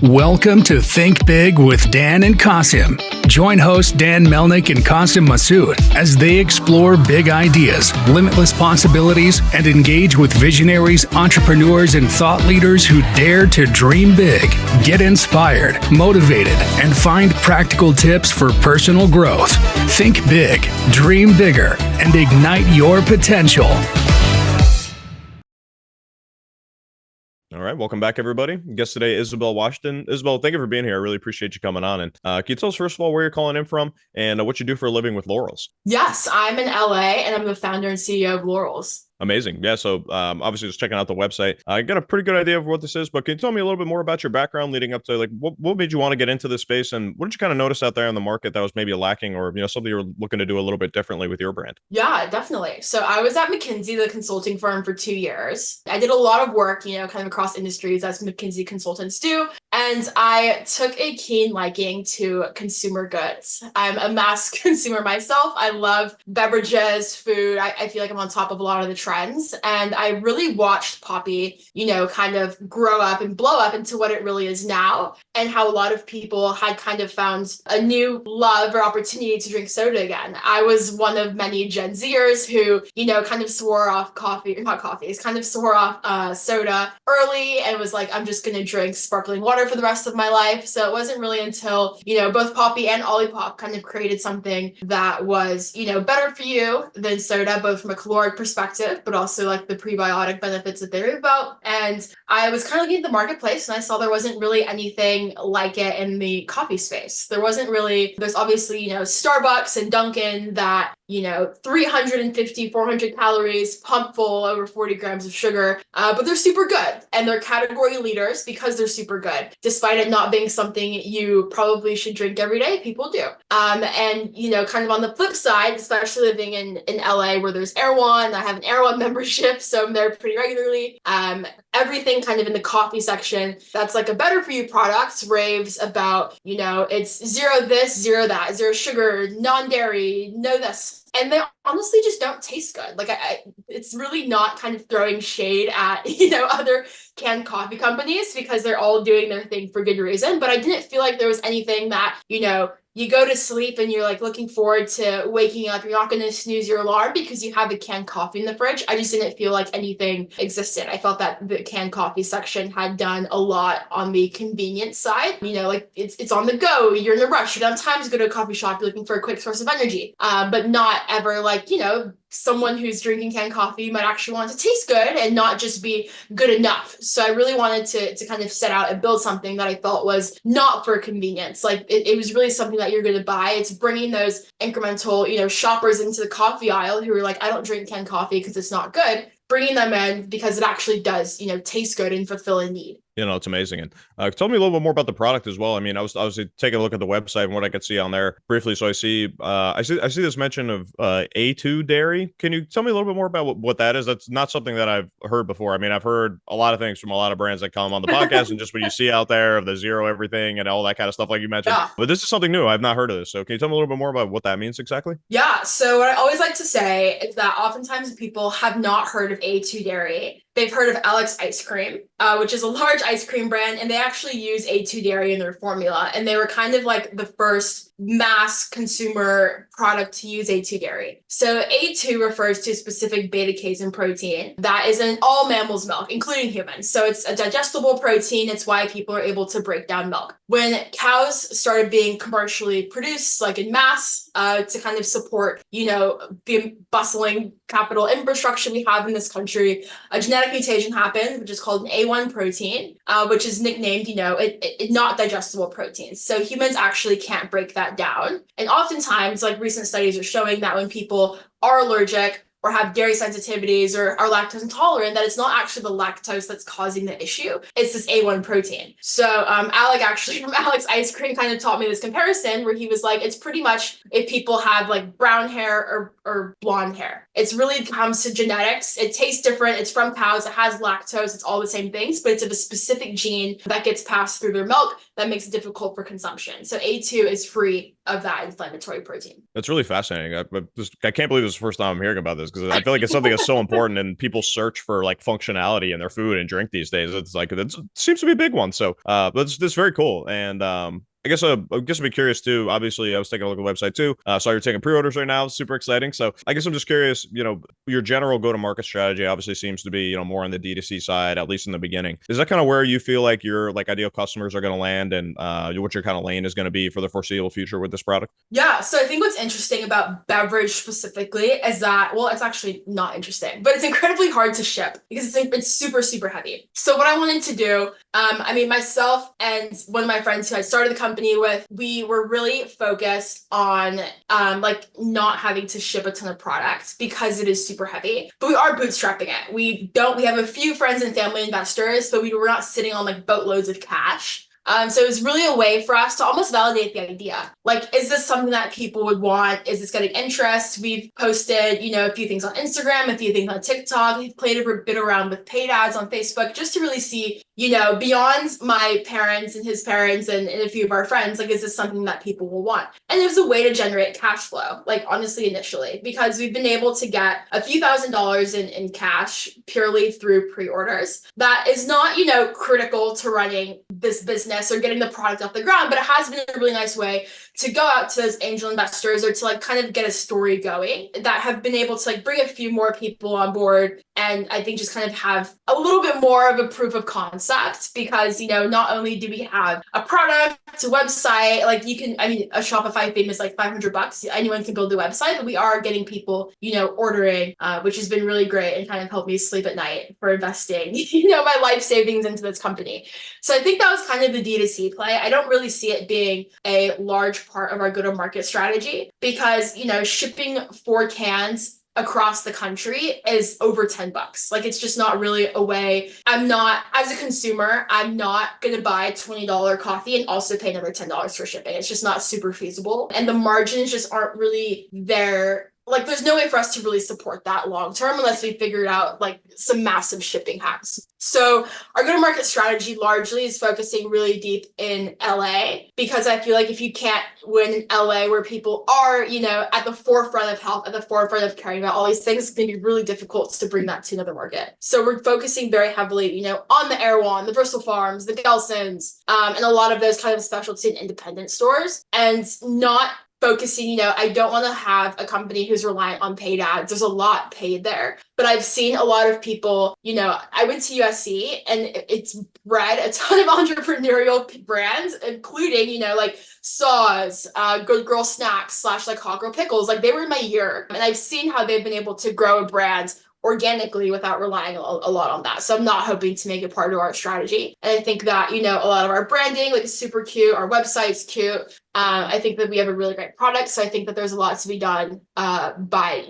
Welcome to Think Big with Dan and Qasim. Join hosts Dan Melnick and Qasim Masood as they explore big ideas, limitless possibilities, and engage with visionaries, entrepreneurs, and thought leaders who dare to dream big, get inspired, motivated, and find practical tips for personal growth. Think big, dream bigger, and ignite your potential. All right, welcome back, everybody. Guest today, Isabel Washington. Isabel, thank you for being here. I really appreciate you coming on. And can you tell us, first of all, where you're calling in from and what you do for a living with LAUREL'S? Yes, I'm in LA and I'm the founder and CEO of LAUREL'S. Amazing. Yeah, so obviously just checking out the website. I got a pretty good idea of what this is, but can you tell me a little bit more about your background leading up to, like, what made you want to get into this space, and what did you kind of notice out there in the market that was maybe lacking, or something you were looking to do a little bit differently with your brand? Yeah, definitely. So I was at McKinsey, the consulting firm, for 2 years. I did a lot of work, kind of across industries as McKinsey consultants do. And I took a keen liking to consumer goods. I'm a mass consumer myself. I love beverages, food. I feel like I'm on top of a lot of the trends. And I really watched Poppy, kind of grow up and blow up into what it really is now, and how a lot of people had kind of found a new love or opportunity to drink soda again. I was one of many Gen Zers who, kind of swore off soda early and was like, I'm just going to drink sparkling water for the rest of my life. So it wasn't really until, both Poppy and Olipop kind of created something that was, better for you than soda, both from a caloric perspective, but also like the prebiotic benefits that they're about. And I was kind of looking at the marketplace and I saw there wasn't really anything like it in the coffee space. There's obviously, Starbucks and Dunkin' that, 350, 400 calories, pump full, over 40 grams of sugar, but they're super good. And they're category leaders because they're super good. Despite it not being something you probably should drink every day, people do. And, kind of on the flip side, especially living in LA where there's Erewhon, I have an Erewhon membership, so I'm there pretty regularly. Everything kind of in the coffee section that's like a better for you product raves about, it's zero this, zero that, zero sugar, non-dairy, no this. And they honestly just don't taste good. Like it's really not kind of throwing shade at, other canned coffee companies because they're all doing their thing for good reason. But I didn't feel like there was anything that, you go to sleep and you're like looking forward to waking up. You're not going to snooze your alarm because you have a canned coffee in the fridge. I just didn't feel like anything existed. I felt that the canned coffee section had done a lot on the convenience side. Like it's on the go. You're in a rush. You don't have time to go to a coffee shop. You're looking for a quick source of energy. But not ever like, someone who's drinking canned coffee might actually want it to taste good and not just be good enough. So I really wanted to kind of set out and build something that I felt was not for convenience. Like it was really something that you're going to buy. It's bringing those incremental, shoppers into the coffee aisle who are like, I don't drink canned coffee because it's not good. Bringing them in because it actually does, taste good and fulfill a need. It's amazing. And tell me a little bit more about the product as well. I mean, I was obviously taking a look at the website and what I could see on there briefly. So I see this mention of A2 dairy. Can you tell me a little bit more about what that is? That's not something that I've heard before. I mean, I've heard a lot of things from a lot of brands that come on the podcast and just what you see out there of the zero everything and all that kind of stuff like you mentioned. Yeah. But this is something new. I've not heard of this. So can you tell me a little bit more about what that means exactly? Yeah. So what I always like to say is that oftentimes people have not heard of A2 dairy. They've heard of Alex Ice Cream, which is a large ice cream brand, and they actually use A2 dairy in their formula. And they were kind of like the first mass consumer product to use A2 dairy. So A2 refers to a specific beta-casein protein that is in all mammals' milk, including humans. So it's a digestible protein. It's why people are able to break down milk. When cows started being commercially produced, like in mass, to kind of support, the bustling capital infrastructure we have in this country, a genetic mutation happened, which is called an A1 protein, which is nicknamed, not digestible proteins. So humans actually can't break that down. And oftentimes, like recent studies are showing that when people are allergic or have dairy sensitivities or are lactose intolerant, that it's not actually the lactose that's causing the issue. It's this A1 protein. So Alec actually from Alex Ice Cream kind of taught me this comparison where he was like, it's pretty much if people have like brown hair or blonde hair. It's really comes to genetics. It tastes different. It's from cows. It has lactose. It's all the same things, but it's of a specific gene that gets passed through their milk that makes it difficult for consumption. So A2 is free of that inflammatory protein. That's really fascinating. I can't believe this is the first time I'm hearing about this, because I feel like it's something that's so important, and people search for like functionality in their food and drink these days. It's like, it seems to be a big one. So that's very cool. And I guess I'd be curious too. Obviously, I was taking a look at the website too. Saw you're taking pre-orders right now. Super exciting. So I guess I'm just curious, your general go-to-market strategy obviously seems to be, more on the D2C side, at least in the beginning. Is that kind of where you feel like your like ideal customers are going to land, and what your kind of lane is going to be for the foreseeable future with this product? Yeah, so I think what's interesting about beverage specifically is that, well, it's actually not interesting, but it's incredibly hard to ship because it's super, super heavy. So what I wanted to do, myself and one of my friends who I started the company with, we were really focused on not having to ship a ton of products because it is super heavy, but we are bootstrapping it. We have a few friends and family investors, but we were not sitting on like boatloads of cash. So it was really a way for us to almost validate the idea. Like, is this something that people would want? Is this getting interest? We've posted, a few things on Instagram, a few things on TikTok. We've played a bit around with paid ads on Facebook just to really see, beyond my parents and his parents and a few of our friends, like, is this something that people will want? And it was a way to generate cash flow, like, honestly, initially, because we've been able to get a few $1,000s in cash purely through pre-orders. That is not, critical to running this business or getting the product off the ground, but it has been a really nice way to go out to those angel investors or to like kind of get a story going that have been able to like bring a few more people on board. And I think just kind of have a little bit more of a proof of concept because, not only do we have a product, a website, like a Shopify theme is like $500. Anyone can build a website, but we are getting people, ordering, which has been really great and kind of helped me sleep at night for investing, my life savings into this company. So I think that was kind of the D2C play. I don't really see it being a large part of our go-to-market strategy because, shipping 4 cans across the country is over $10. Like, it's just not really a way. As a consumer, I'm not going to buy $20 coffee and also pay another $10 for shipping. It's just not super feasible. And the margins just aren't really there. Like, there's no way for us to really support that long term unless we figured out like some massive shipping hacks. So our go-to-market strategy largely is focusing really deep in LA because I feel like if you can't win in LA where people are, at the forefront of health, at the forefront of caring about all these things, it's going to be really difficult to bring that to another market. So we're focusing very heavily, on the Erewhon, the Bristol Farms, the Gelsons, and a lot of those kind of specialty and independent stores, and not focusing, I don't want to have a company who's reliant on paid ads. There's a lot paid there, but I've seen a lot of people, I went to USC and it's bred a ton of entrepreneurial brands, including, like Saws, Good Girl Snacks / like Hot Girl Pickles. Like, they were in my year and I've seen how they've been able to grow a brand organically without relying a lot on that. So I'm not hoping to make it part of our strategy. And I think that, a lot of our branding, like, is super cute. Our website's cute. I think that we have a really great product. So I think that there's a lot to be done by,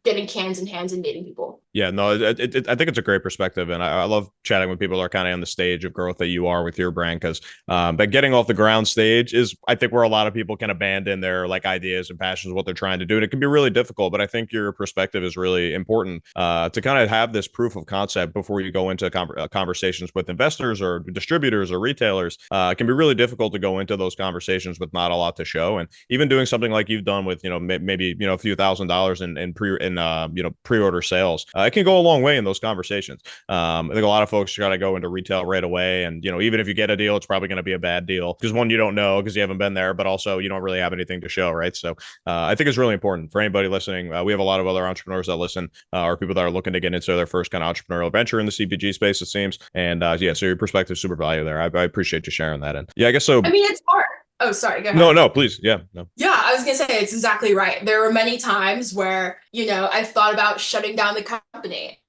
getting cans in hands and meeting people. Yeah, no, I think it's a great perspective. And I love chatting with people that are kind of on the stage of growth that you are with your brand, because but getting off the ground stage is, I think, where a lot of people can abandon their like ideas and passions, what they're trying to do. And it can be really difficult. But I think your perspective is really important to kind of have this proof of concept before you go into conversations with investors or distributors or retailers. It can be really difficult to go into those conversations with not a lot to show. And even doing something like you've done with, maybe, a few $1,000s in pre-order sales, it can go a long way in those conversations. I think a lot of folks try to go into retail right away. And, even if you get a deal, it's probably going to be a bad deal because, one, you don't know because you haven't been there, but also you don't really have anything to show. Right. So I think it's really important for anybody listening. We have a lot of other entrepreneurs that listen, or people that are looking to get into their first kind of entrepreneurial venture in the CPG space, it seems. And so your perspective is super valuable there. I appreciate you sharing that. And yeah, I guess so. It's hard. Oh, sorry. Go ahead. No, please. Yeah. No. Yeah, I was going to say it's exactly right. There were many times where, I've thought about shutting down the company.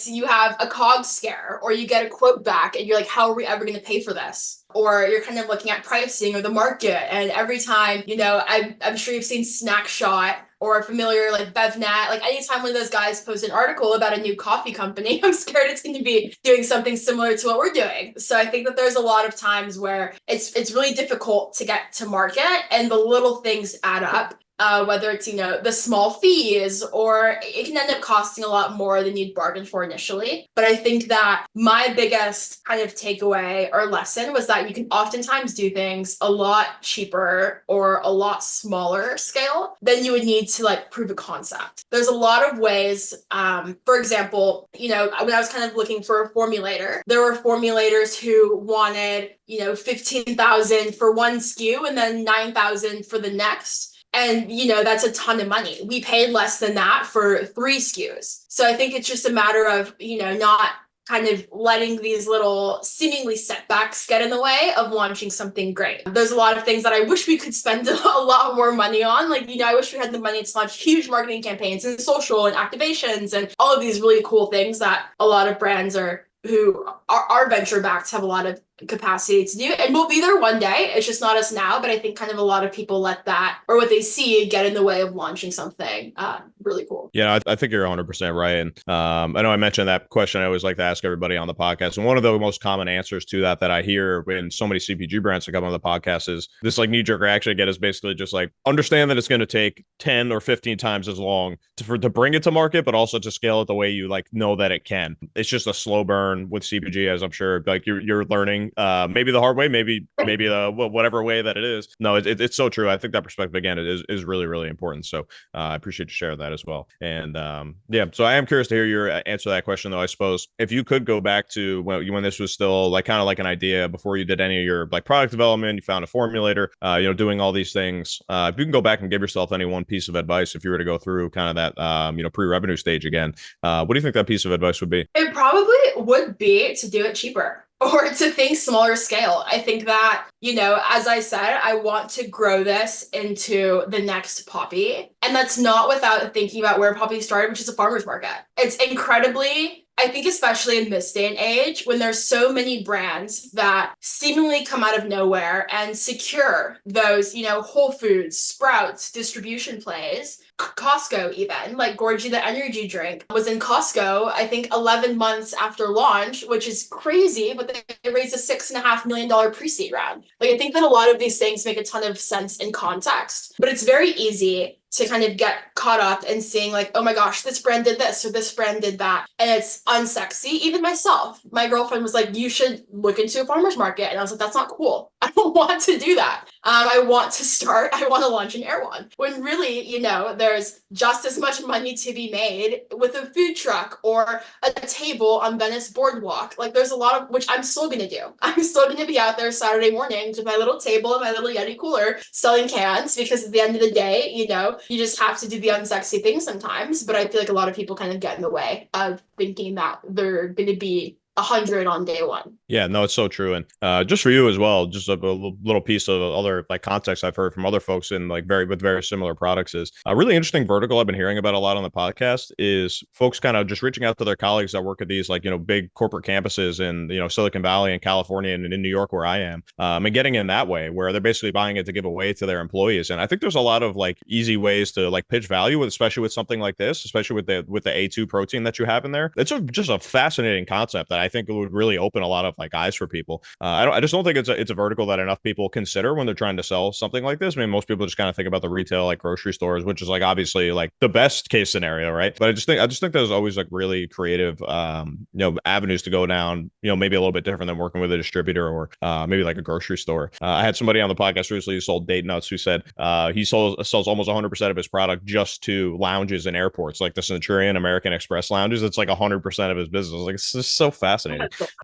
You have a cog scare or you get a quote back and you're like, how are we ever going to pay for this? Or you're kind of looking at pricing or the market. And every time, I'm sure you've seen Snackshot or familiar like BevNet. Like, anytime one of those guys posts an article about a new coffee company, I'm scared it's going to be doing something similar to what we're doing. So I think that there's a lot of times where it's really difficult to get to market and the little things add up. whether it's, the small fees, or it can end up costing a lot more than you'd bargained for initially. But I think that my biggest kind of takeaway or lesson was that you can oftentimes do things a lot cheaper or a lot smaller scale than you would need to like prove a concept. There's a lot of ways, for example, when I was kind of looking for a formulator, there were formulators who wanted, 15,000 for one SKU and then 9,000 for the next. And, that's a ton of money. We paid less than that for 3 SKUs. So I think it's just a matter of, not kind of letting these little seemingly setbacks get in the way of launching something great. There's a lot of things that I wish we could spend a lot more money on. Like, I wish we had the money to launch huge marketing campaigns and social and activations and all of these really cool things that a lot of brands who are venture backed have a lot of capacity to do, and we'll be there one day. It's just not us now, but I think kind of a lot of people let that or what they see get in the way of launching something really cool. Yeah, I think you're 100% right. And I know I mentioned that question I always like to ask everybody on the podcast, and one of the most common answers to that I hear when so many CPG brands that come on the podcast is this like knee-jerk reaction I get is basically just like, understand that it's going to take 10 or 15 times as long to bring it to market, but also to scale it the way you like know that it can. It's just a slow burn with CPG, as I'm sure like you're learning, maybe the hard way, maybe whatever way that it is. No, it's so true. I think that perspective again is really, really important. So I appreciate you sharing that as well. And so I am curious to hear your answer to that question, though. I suppose if you could go back to when this was still like kind of like an idea before you did any of your like product development, you found a formulator, doing all these things. If you can go back and give yourself any one piece of advice, if you were to go through kind of that pre-revenue stage again, what do you think that piece of advice would be? It probably would be to do it cheaper, or to think smaller scale. I think that, as I said, I want to grow this into the next Poppy. And that's not without thinking about where Poppy started, which is a farmer's market. It's incredibly, I think, especially in this day and age, when there's so many brands that seemingly come out of nowhere and secure those, Whole Foods, Sprouts, distribution plays, Costco even, like Gorgie the energy drink was in Costco, I think 11 months after launch, which is crazy, but they raised a $6.5 million pre-seed round. Like, I think that a lot of these things make a ton of sense in context, but it's very easy to kind of get caught up in seeing like, oh my gosh, this brand did this or this brand did that. And it's unsexy. Even myself, my girlfriend was like, you should look into a farmer's market. And I was like, that's not cool. I don't want to do that. I want to launch an Erewhon. When really, there's just as much money to be made with a food truck or a table on Venice Boardwalk. Like, there's a lot of, which I'm still going to do. I'm still going to be out there Saturday mornings with my little table and my little Yeti cooler selling cans, because at the end of the day, you just have to do the unsexy thing sometimes. But I feel like a lot of people kind of get in the way of thinking that they're going to be 100 on day one. Yeah, no, it's so true. And just for you as well, just a little piece of other like context I've heard from other folks in like very similar products is a really interesting vertical I've been hearing about a lot on the podcast is folks kind of just reaching out to their colleagues that work at these like, big corporate campuses in, Silicon Valley and California and in New York where I am, and getting in that way where they're basically buying it to give away to their employees. And I think there's a lot of like easy ways to like pitch value, especially with something like this, especially with the A2 protein that you have in there. It's just a fascinating concept that I think it would really open a lot of like eyes for people. I just don't think it's a vertical that enough people consider when they're trying to sell something like this. I mean, most people just kind of think about the retail like grocery stores, which is like obviously like the best case scenario, right? But I just think there's always like really creative avenues to go down, maybe a little bit different than working with a distributor or maybe like a grocery store. I had somebody on the podcast recently who sold date nuts who said he sells almost 100% of his product just to lounges and airports, like the Centurion American Express lounges. It's like 100% of his business. Like, it's just so fascinating.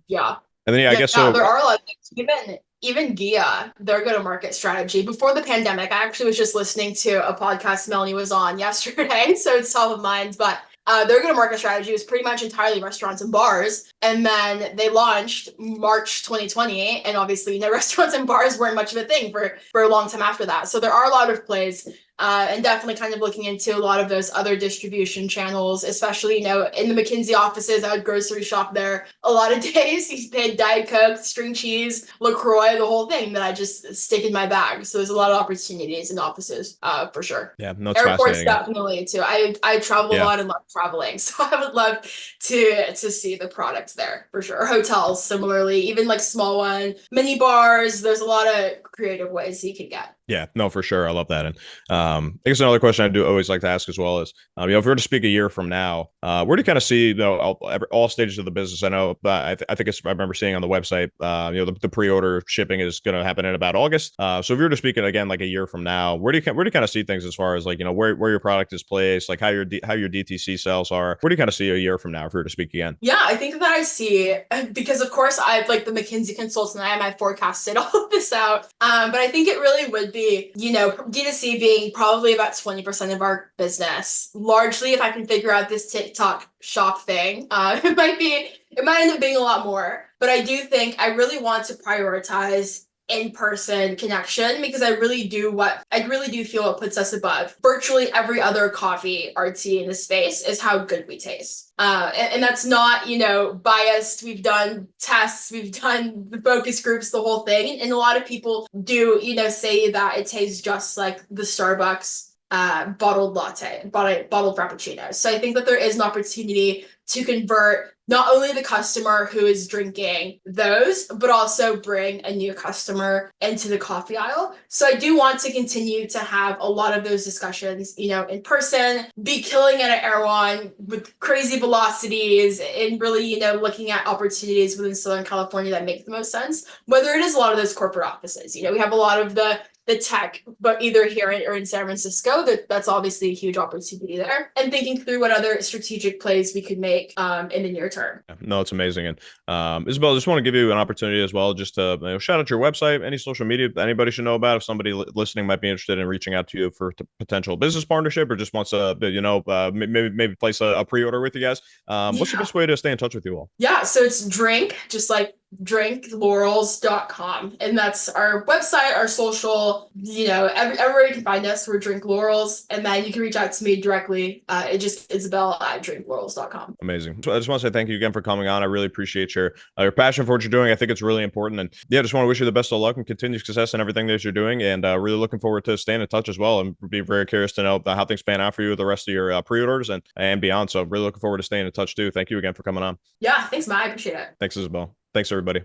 Yeah. And then I guess so. There are a lot of things. Even Gia, their go-to-market strategy. Before the pandemic, I actually was just listening to a podcast Melanie was on yesterday, so it's top of mind. But their go-to-market strategy was pretty much entirely restaurants and bars. And then they launched March 2020. And obviously, restaurants and bars weren't much of a thing for a long time after that. So there are a lot of plays. And definitely kind of looking into a lot of those other distribution channels, especially, in the McKinsey offices. I would grocery shop there a lot of days. They had Diet Coke, string cheese, LaCroix, the whole thing that I just stick in my bag. So there's a lot of opportunities in offices, for sure. Yeah, no, it's airports definitely too. I travel a lot and love traveling, so I would love to see the products there for sure. Hotels, similarly, even like small one, mini bars. There's a lot of creative ways you could get. Yeah, no, for sure. I love that. And I guess another question I do always like to ask as well is, if we were to speak a year from now, where do you kind of see, all stages of the business? I know, I think I remember seeing on the website, the pre-order shipping is going to happen in about August. So if you were to speak it again, like a year from now, where do you kind of see things as far as like, where your product is placed, like how your DTC sales are? Where do you kind of see a year from now if we were to speak again? Yeah, I think that I see, because of course I've like the McKinsey consultant, I forecasted all of this out. But I think it really would be, D2C being probably about 20% of our business. Largely, if I can figure out this TikTok shop thing, it might end up being a lot more. But I do think I really want to prioritize in-person connection, because I really do feel it puts us above virtually every other coffee art in the space, is how good we taste. And that's not, biased. We've done tests, we've done the focus groups, the whole thing. And a lot of people do, say that it tastes just like the Starbucks bottled latte, bottled frappuccino. So I think that there is an opportunity to convert not only the customer who is drinking those, but also bring a new customer into the coffee aisle. So I do want to continue to have a lot of those discussions, in person, be killing it at Erewhon with crazy velocities, and really, looking at opportunities within Southern California that make the most sense. Whether it is a lot of those corporate offices, we have a lot of the tech, but either here or in San Francisco, that's obviously a huge opportunity there. And thinking through what other strategic plays we could make in the near term. No, it's amazing. And Isabel, I just want to give you an opportunity as well, just to shout out your website, any social media that anybody should know about, if somebody listening might be interested in reaching out to you for potential business partnership, or just wants to, maybe place a pre-order with you guys. What's the best way to stay in touch with you all? Yeah, so it's drinklaurels.com, and that's our website, our social, everywhere you can find us. We're Drink Laurels, and then you can reach out to me directly. It just Isabel@drinklaurels.com. Amazing. So I just want to say thank you again for coming on. I really appreciate your passion for what you're doing. I think it's really important, and yeah, just want to wish you the best of luck and continued success in everything that you're doing, and really looking forward to staying in touch as well, and be very curious to know how things pan out for you with the rest of your pre-orders and beyond. So really looking forward to staying in touch too. Thank you again for coming on. Yeah, thanks, Matt. I appreciate it. Thanks, Isabel. Thanks, everybody.